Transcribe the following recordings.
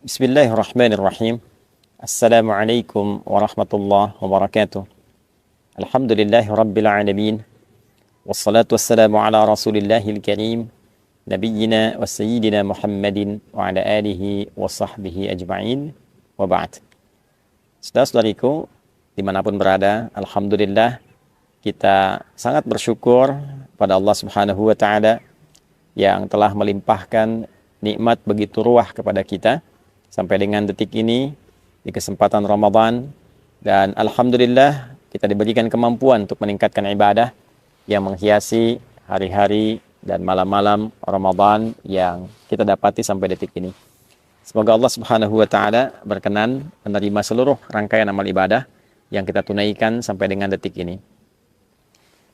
Bismillahirrahmanirrahim. Assalamualaikum warahmatullahi wabarakatuh. Alhamdulillahi rabbil alamin. Wassalatu wassalamu ala rasulillahil karim. Nabiyyina wa sayyidina Muhammadin wa ala alihi wa sahbihi ajma'in. Wa ba'd. Saudara-saudariku, dimanapun berada, Alhamdulillah kita sangat bersyukur pada Allah Subhanahu wa Ta'ala yang telah melimpahkan nikmat begitu ruah kepada kita sampai dengan detik ini di kesempatan Ramadan, dan Alhamdulillah kita diberikan kemampuan untuk meningkatkan ibadah yang menghiasi hari-hari dan malam-malam Ramadan yang kita dapati sampai detik ini. Semoga Allah Subhanahu wa Ta'ala berkenan menerima seluruh rangkaian amal ibadah yang kita tunaikan sampai dengan detik ini.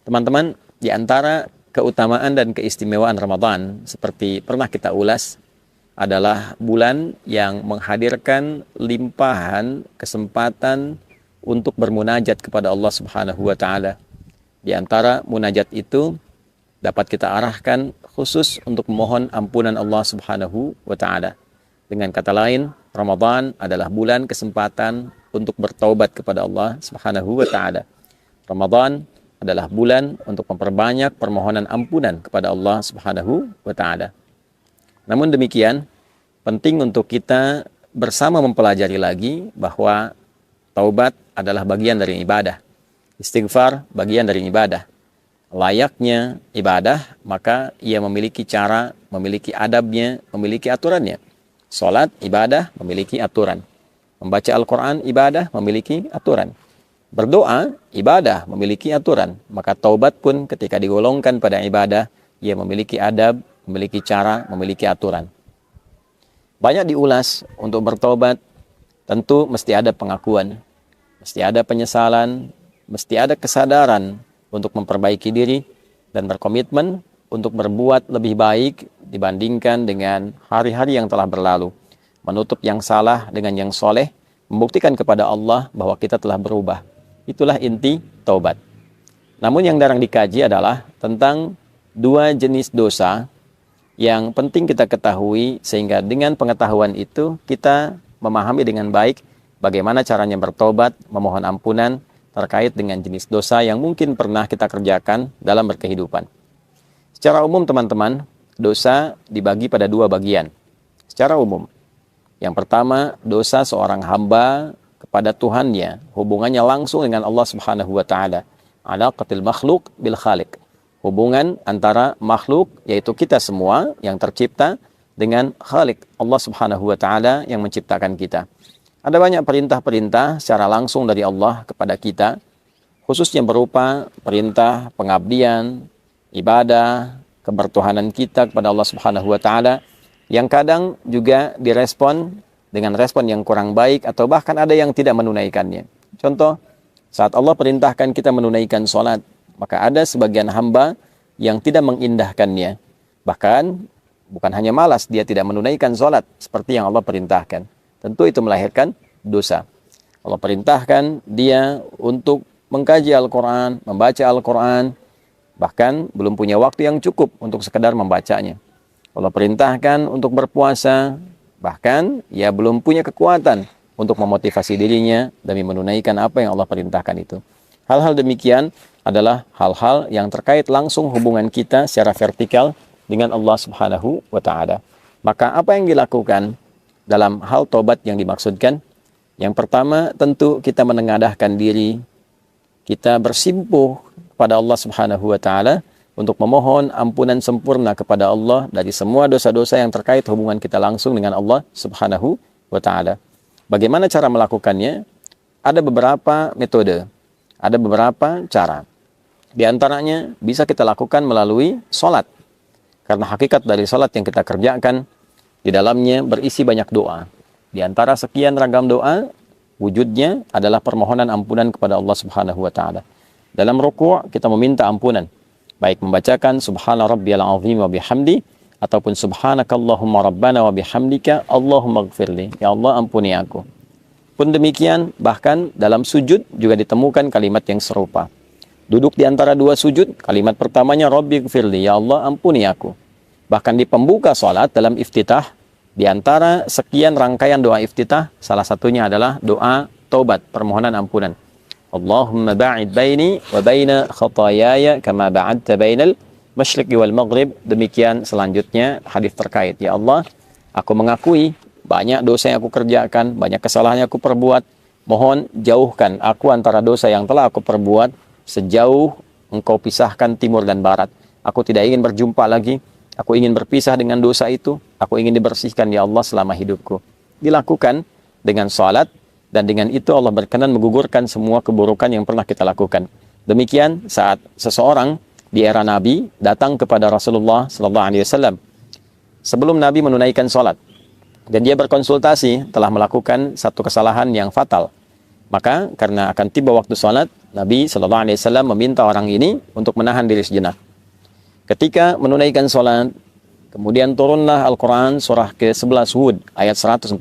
Teman-teman, di antara keutamaan dan keistimewaan Ramadan seperti pernah kita ulas adalah bulan yang menghadirkan limpahan kesempatan untuk bermunajat kepada Allah Subhanahu wa Ta'ala. Di antara munajat itu dapat kita arahkan khusus untuk memohon ampunan Allah Subhanahu wa Ta'ala. Dengan kata lain, Ramadan adalah bulan kesempatan untuk bertaubat kepada Allah Subhanahu wa Ta'ala. Ramadan adalah bulan untuk memperbanyak permohonan ampunan kepada Allah Subhanahu wa Ta'ala. Namun demikian, penting untuk kita bersama mempelajari lagi bahwa taubat adalah bagian dari ibadah. Istighfar bagian dari ibadah. Layaknya ibadah, maka ia memiliki cara, memiliki adabnya, memiliki aturannya. Salat, ibadah, memiliki aturan. Membaca Al-Quran, ibadah, memiliki aturan. Berdoa, ibadah, memiliki aturan. Maka taubat pun ketika digolongkan pada ibadah, ia memiliki adab, memiliki cara, memiliki aturan. Banyak diulas untuk bertobat, tentu mesti ada pengakuan, mesti ada penyesalan, mesti ada kesadaran untuk memperbaiki diri dan berkomitmen untuk berbuat lebih baik dibandingkan dengan hari-hari yang telah berlalu. Menutup yang salah dengan yang soleh, membuktikan kepada Allah bahwa kita telah berubah. Itulah inti taubat. Namun yang jarang dikaji adalah tentang dua jenis dosa yang penting kita ketahui, sehingga dengan pengetahuan itu kita memahami dengan baik bagaimana caranya bertobat, memohon ampunan terkait dengan jenis dosa yang mungkin pernah kita kerjakan dalam berkehidupan. Secara umum teman-teman, dosa dibagi pada dua bagian. Secara umum, yang pertama, dosa seorang hamba kepada Tuhannya, hubungannya langsung dengan Allah Subhanahu wa Ta'ala. Alaqatil makhluk bil khaliq. Hubungan antara makhluk, yaitu kita semua yang tercipta, dengan Khalik, Allah Subhanahu wa Ta'ala yang menciptakan kita. Ada banyak perintah-perintah secara langsung dari Allah kepada kita, khususnya berupa perintah pengabdian, ibadah, kebertuhanan kita kepada Allah Subhanahu wa Ta'ala, yang kadang juga direspon dengan respon yang kurang baik, atau bahkan ada yang tidak menunaikannya. Contoh, saat Allah perintahkan kita menunaikan sholat, maka ada sebagian hamba yang tidak mengindahkannya. Bahkan bukan hanya malas, dia tidak menunaikan sholat seperti yang Allah perintahkan. Tentu itu melahirkan dosa. Allah perintahkan dia untuk mengkaji Al-Quran, membaca Al-Quran, bahkan belum punya waktu yang cukup untuk sekedar membacanya. Allah perintahkan untuk berpuasa, bahkan ia belum punya kekuatan untuk memotivasi dirinya demi menunaikan apa yang Allah perintahkan itu. Hal-hal demikian adalah hal-hal yang terkait langsung hubungan kita secara vertikal dengan Allah Subhanahu wa Ta'ala. Maka apa yang dilakukan dalam hal tobat yang dimaksudkan? Yang pertama, tentu kita menengadahkan diri, kita bersimpuh kepada Allah Subhanahu wa Ta'ala untuk memohon ampunan sempurna kepada Allah dari semua dosa-dosa yang terkait hubungan kita langsung dengan Allah Subhanahu wa Ta'ala. Bagaimana cara melakukannya? Ada beberapa metode, ada beberapa cara. Di antaranya bisa kita lakukan melalui sholat. Karena hakikat dari sholat yang kita kerjakan, di dalamnya berisi banyak doa. Di antara sekian ragam doa, wujudnya adalah permohonan ampunan kepada Allah Subhanahu wa Ta'ala. Dalam ruku' kita meminta ampunan, baik membacakan subhana rabbiyal azim wa bihamdi, ataupun subhanakallahumma rabbana wa bihamdika Allahumma gfirli, ya Allah ampuni aku. Pun demikian, bahkan dalam sujud juga ditemukan kalimat yang serupa. Duduk di antara dua sujud, kalimat pertamanya Rabbi gfirli, ya Allah ampuni aku. Bahkan di pembuka salat dalam iftitah, Di antara sekian rangkaian doa iftitah, salah satunya adalah doa taubat, permohonan ampunan. Allahumma ba'id baini wa baina khataayaya kama ba'adta bainal masyriqi wal maghrib. Demikian selanjutnya hadis terkait. Ya Allah, aku mengakui banyak dosa yang aku kerjakan, banyak kesalahan yang aku perbuat. Mohon jauhkan aku antara dosa yang telah aku perbuat sejauh Engkau pisahkan timur dan barat. Aku tidak ingin berjumpa lagi. Aku ingin berpisah dengan dosa itu. Aku ingin dibersihkan ya Allah selama hidupku. Dilakukan dengan salat, dan dengan itu Allah berkenan menggugurkan semua keburukan yang pernah kita lakukan. Demikian saat seseorang di era Nabi datang kepada Rasulullah SAW sebelum Nabi menunaikan salat, dan dia berkonsultasi telah melakukan satu kesalahan yang fatal. Maka karena akan tiba waktu salat, Nabi SAW meminta orang ini untuk menahan diri sejenak. Ketika menunaikan salat, kemudian turunlah Al-Quran surah ke-11 Hud ayat 114.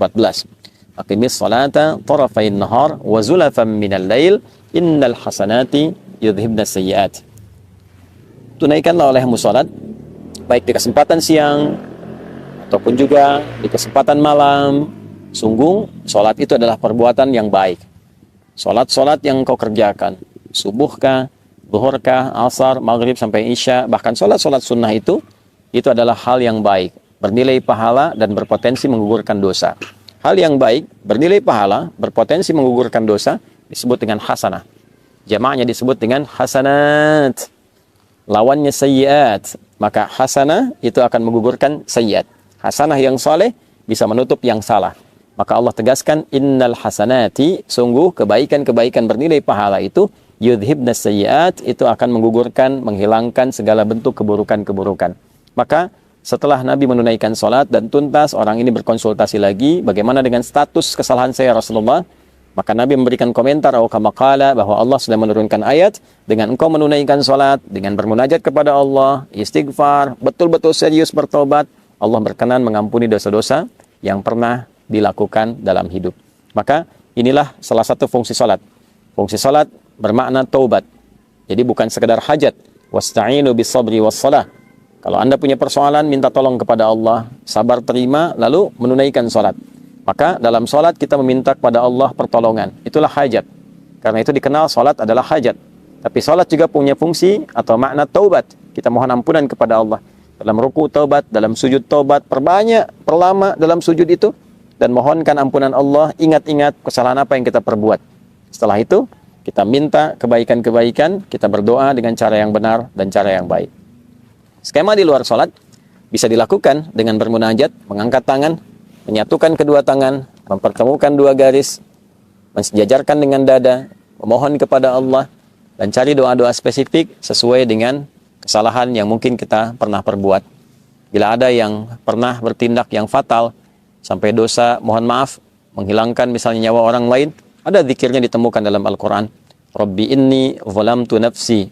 Aqimis salata tarafain nahar wa zulafan minal lail innal hasanati yudhibna sayyiat. Tunaikanlah olehmu salat baik di kesempatan siang ataupun juga di kesempatan malam. Sungguh salat itu adalah perbuatan yang baik. Salat-salat yang kau kerjakan, subuhkah, zuhurkah, asar, maghrib sampai isya, bahkan salat-salat sunnah itu adalah hal yang baik, bernilai pahala dan berpotensi menggugurkan dosa. Hal yang baik, bernilai pahala, berpotensi menggugurkan dosa, disebut dengan hasanah. Jamaknya disebut dengan hasanat. Lawannya sayyiat. Maka hasanah itu akan menggugurkan sayyiat. Hasanah yang saleh bisa menutup yang salah. Maka Allah tegaskan, innal hasanati, sungguh kebaikan-kebaikan bernilai pahala itu, yudhibna sayyiat, itu akan menggugurkan, menghilangkan segala bentuk keburukan-keburukan. Maka setelah Nabi menunaikan salat dan tuntas, orang ini berkonsultasi lagi, bagaimana dengan status kesalahan saya Rasulullah? Maka Nabi memberikan komentar, kama qala, bahwa Allah sudah menurunkan ayat, dengan engkau menunaikan salat, dengan bermunajat kepada Allah, istighfar, betul-betul serius bertobat, Allah berkenan mengampuni dosa-dosa yang pernah dilakukan dalam hidup. Maka inilah salah satu fungsi salat. Fungsi salat bermakna taubat. Jadi bukan sekedar hajat. Wasta'inu bis sabri was salah. Kalau Anda punya persoalan, minta tolong kepada Allah, sabar terima, lalu menunaikan salat. Maka dalam salat kita meminta kepada Allah pertolongan. Itulah hajat. Karena itu dikenal salat adalah hajat. Tapi salat juga punya fungsi atau makna taubat. Kita mohon ampunan kepada Allah. Dalam ruku taubat, dalam sujud taubat, perbanyak, perlama dalam sujud itu, dan mohonkan ampunan Allah, ingat-ingat kesalahan apa yang kita perbuat. Setelah itu, kita minta kebaikan-kebaikan, kita berdoa dengan cara yang benar dan cara yang baik. Skema di luar sholat bisa dilakukan dengan bermunajat, mengangkat tangan, menyatukan kedua tangan, mempertemukan dua garis, mensejajarkan dengan dada, memohon kepada Allah, dan cari doa-doa spesifik sesuai dengan kesalahan yang mungkin kita pernah perbuat. Bila ada yang pernah bertindak yang fatal, sampai dosa, mohon maaf, menghilangkan misalnya nyawa orang lain, ada zikirnya ditemukan dalam Al-Quran. Rabbi inni zalamtu nafsi.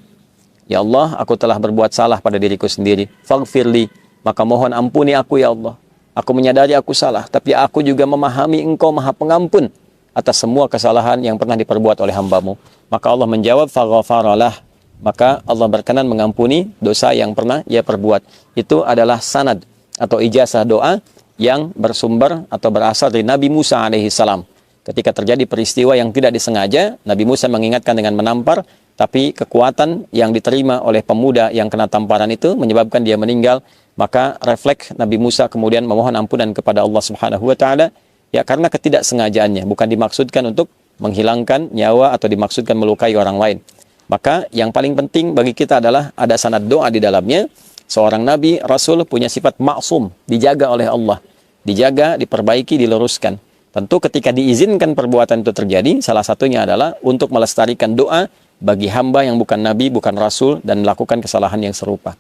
Ya Allah, aku telah berbuat salah pada diriku sendiri. Faghfirli, maka mohon ampuni aku ya Allah. Aku menyadari aku salah, tapi aku juga memahami Engkau Maha Pengampun atas semua kesalahan yang pernah diperbuat oleh hambamu. Maka Allah menjawab, faghfaralah. Maka Allah berkenan mengampuni dosa yang pernah ia perbuat. Itu adalah sanad atau ijazah doa yang bersumber atau berasal dari Nabi Musa alaihissalam. Ketika terjadi peristiwa yang tidak disengaja, Nabi Musa mengingatkan dengan menampar, tapi kekuatan yang diterima oleh pemuda yang kena tamparan itu menyebabkan dia meninggal. Maka refleks Nabi Musa kemudian memohon ampunan kepada Allah Subhanahu wa taala, ya karena ketidaksengajaannya, bukan dimaksudkan untuk menghilangkan nyawa atau dimaksudkan melukai orang lain. Maka yang paling penting bagi kita adalah ada sanad doa di dalamnya. Seorang Nabi, Rasul punya sifat maksum, dijaga oleh Allah. Dijaga, diperbaiki, diluruskan. Tentu ketika diizinkan perbuatan itu terjadi, salah satunya adalah untuk melestarikan doa bagi hamba yang bukan Nabi, bukan Rasul, dan melakukan kesalahan yang serupa.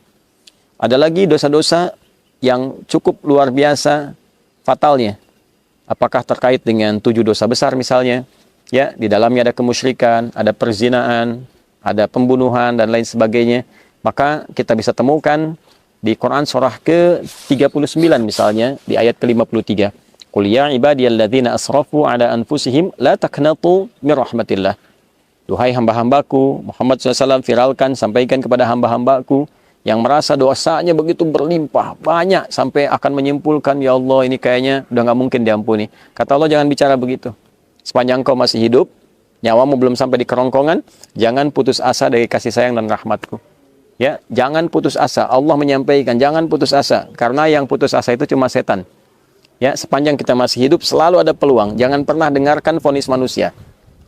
Ada lagi dosa-dosa yang cukup luar biasa fatalnya. Apakah terkait dengan 7 dosa besar misalnya? Ya, di dalamnya ada kemusyrikan, ada perzinaan, ada pembunuhan, dan lain sebagainya. Maka kita bisa temukan di Quran surah ke-39 misalnya, di ayat ke-53. Qul ya ibadiyalladzina asrafu ala anfusihim la taqnatu min rahmatillah. Duhai hamba-hambaku, Muhammad SAW viralkan, sampaikan kepada hamba-hambaku yang merasa dosanya begitu berlimpah, banyak, sampai akan menyimpulkan, ya Allah ini kayaknya udah nggak mungkin diampuni. Kata Allah, jangan bicara begitu. Sepanjang kau masih hidup, nyawamu belum sampai di kerongkongan, jangan putus asa dari kasih sayang dan rahmatku. Ya, jangan putus asa. Allah menyampaikan, jangan putus asa. Karena yang putus asa itu cuma setan. Ya, sepanjang kita masih hidup, selalu ada peluang. Jangan pernah dengarkan vonis manusia.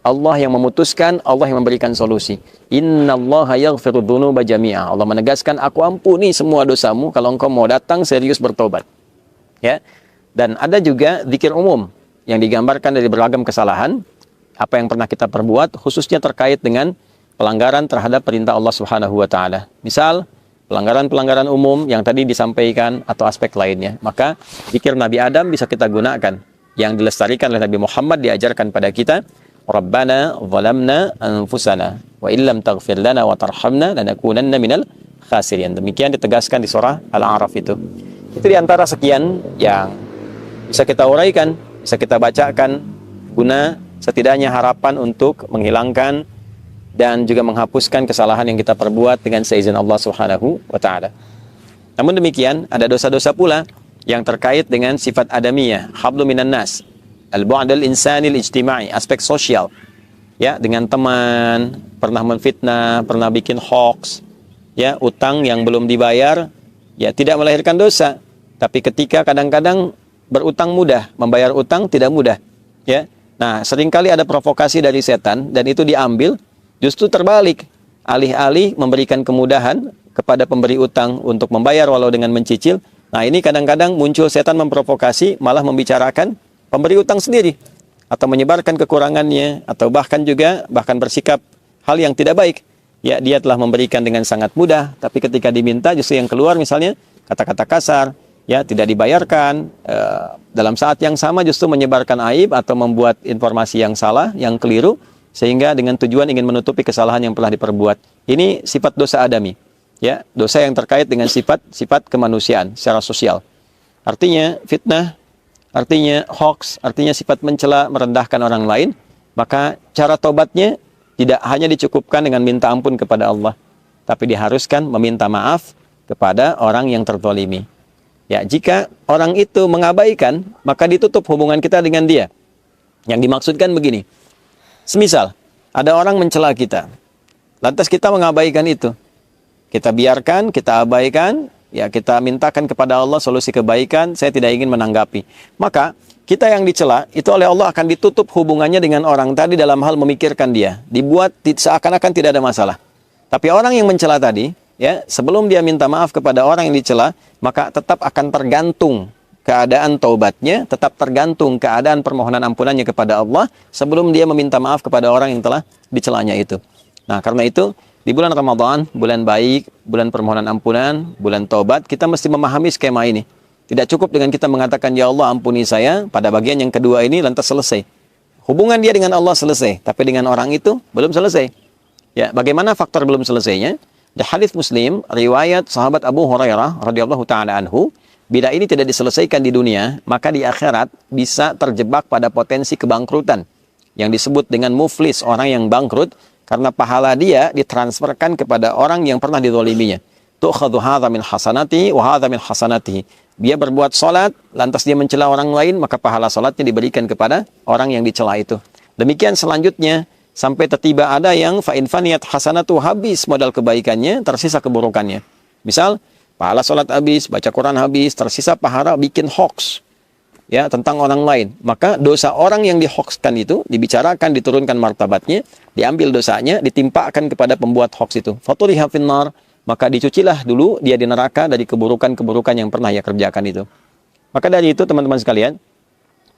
Allah yang memutuskan, Allah yang memberikan solusi. Innallaha yaghfiru dzunuba jami'a. Allah menegaskan, aku ampuni semua dosamu kalau engkau mau datang serius bertobat. Ya. Dan ada juga zikir umum yang digambarkan dari beragam kesalahan, apa yang pernah kita perbuat, khususnya terkait dengan pelanggaran terhadap perintah Allah Subhanahu wa taala. Misal, pelanggaran-pelanggaran umum yang tadi disampaikan atau aspek lainnya. Maka zikir Nabi Adam bisa kita gunakan, yang dilestarikan oleh Nabi Muhammad, diajarkan pada kita. Rabbana zalamna anfusana wa illam taghfir lana wa tarhamna lanakunanna minal khasirin. Demikian ditegaskan di surah Al-A'raf itu. Itu diantara sekian yang bisa kita uraikan, bisa kita bacakan, guna setidaknya harapan untuk menghilangkan dan juga menghapuskan kesalahan yang kita perbuat dengan seizin Allah Subhanahu wa taala. Namun demikian, ada dosa-dosa pula yang terkait dengan sifat adamiyah, hablu minan nas. Al-bu'dal insanil ijtimai, aspek sosial. Ya, dengan teman, pernah menfitnah, pernah bikin hoax, ya, utang yang belum dibayar, ya tidak melahirkan dosa. Tapi ketika kadang-kadang berutang mudah, membayar utang tidak mudah, ya. Nah, seringkali ada provokasi dari setan dan itu diambil, justru terbalik. Alih-alih memberikan kemudahan kepada pemberi utang untuk membayar walau dengan mencicil. Nah, ini kadang-kadang muncul setan memprovokasi, malah membicarakan pemberi utang sendiri, atau menyebarkan kekurangannya, atau bahkan bersikap hal yang tidak baik. Ya, dia telah memberikan dengan sangat mudah, tapi ketika diminta justru yang keluar misalnya kata-kata kasar, ya, tidak dibayarkan, dalam saat yang sama justru menyebarkan aib atau membuat informasi yang salah, yang keliru, sehingga dengan tujuan ingin menutupi kesalahan yang pernah diperbuat. Ini sifat dosa adami, ya, dosa yang terkait dengan sifat kemanusiaan secara sosial. Artinya fitnah, artinya hoax, artinya sifat mencela, merendahkan orang lain. Maka cara tobatnya tidak hanya dicukupkan dengan minta ampun kepada Allah, tapi diharuskan meminta maaf kepada orang yang terzalimi. Ya, jika orang itu mengabaikan, maka ditutup hubungan kita dengan dia. Yang dimaksudkan begini, semisal ada orang mencela kita, lantas kita mengabaikan itu, kita biarkan, kita abaikan, ya, kita mintakan kepada Allah solusi kebaikan, saya tidak ingin menanggapi. Maka kita yang dicela itu oleh Allah akan ditutup hubungannya dengan orang tadi dalam hal memikirkan dia, dibuat seakan-akan tidak ada masalah. Tapi orang yang mencela tadi, ya, sebelum dia minta maaf kepada orang yang dicela, maka tetap akan tergantung keadaan taubatnya, tetap tergantung keadaan permohonan ampunannya kepada Allah sebelum dia meminta maaf kepada orang yang telah dicelanya itu. Nah, karena itu di bulan Ramadan, bulan baik, bulan permohonan ampunan, bulan taubat, kita mesti memahami skema ini. Tidak cukup dengan kita mengatakan, ya Allah ampuni saya, pada bagian yang kedua ini lantas selesai. Hubungan dia dengan Allah selesai, tapi dengan orang itu belum selesai. Ya, bagaimana faktor belum selesainya? Di hadis Muslim, riwayat sahabat Abu Hurairah radhiyallahu taala anhu, bila ini tidak diselesaikan di dunia, maka di akhirat bisa terjebak pada potensi kebangkrutan yang disebut dengan muflis, orang yang bangkrut, karena pahala dia ditransferkan kepada orang yang pernah dizaliminya. Tu'khadhu hadza min hasanati wa hadza min hasanatihi. Dia berbuat salat, lantas dia mencela orang lain, maka pahala salatnya diberikan kepada orang yang dicela itu. Demikian selanjutnya, sampai tiba ada yang fa in faniyat hasanatu, habis modal kebaikannya, tersisa keburukannya. Misal, pahala salat habis, baca Quran habis, tersisa pahala bikin hoax, ya, tentang orang lain. Maka dosa orang yang dihoaxkan itu dibicarakan, diturunkan martabatnya, diambil dosanya, ditimpakan kepada pembuat hoax itu. Faturiha finnar, maka dicucilah dulu dia di neraka dari keburukan-keburukan yang pernah ia kerjakan itu. Maka dari itu teman-teman sekalian,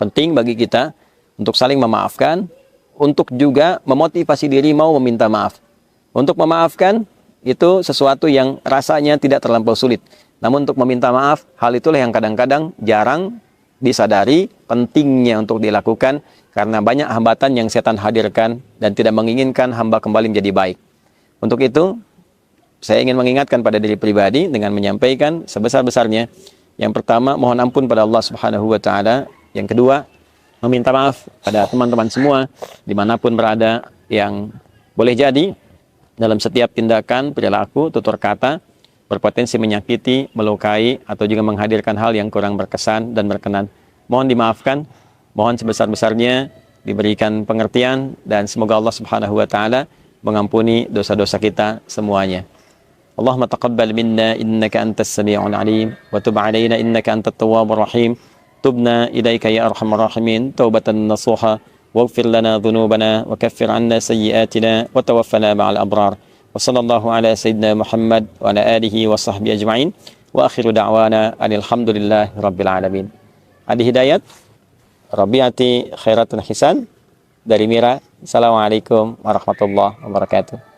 penting bagi kita untuk saling memaafkan, untuk juga memotivasi diri mau meminta maaf. Untuk memaafkan itu sesuatu yang rasanya tidak terlampau sulit. Namun untuk meminta maaf, hal itulah yang kadang-kadang jarang disadari pentingnya untuk dilakukan, karena banyak hambatan yang setan hadirkan dan tidak menginginkan hamba kembali menjadi baik. Untuk itu, saya ingin mengingatkan pada diri pribadi dengan menyampaikan sebesar-besarnya. Yang pertama, mohon ampun pada Allah Subhanahu wa taala. Yang kedua, meminta maaf pada teman-teman semua dimanapun berada, yang boleh jadi dalam setiap tindakan, perilaku, tutur kata berpotensi menyakiti, melukai, atau juga menghadirkan hal yang kurang berkesan dan berkenan. Mohon dimaafkan, mohon sebesar-besarnya diberikan pengertian, dan semoga Allah Subhanahu wa taala mengampuni dosa-dosa kita semuanya. Allahumma taqabbal minna innaka antas sami'ul alim wa tub 'alaina innaka antat tawwabur rahim. Tubna ilaika ya arhamar rahimin taubatan nasuha waghfir lana dhunubana wa kaffir 'anna sayyi'atina wa tawaffana ma'al abrar. Wa sallallahu ala sayyidina Muhammad wa ala alihi wa sahbihi ajma'in. Wa akhiru da'wana alhamdulillahi rabbil alamin. Adi Hidayat, Rabiati Khairatun Hisan dari Mira. Assalamualaikum warahmatullahi wabarakatuh.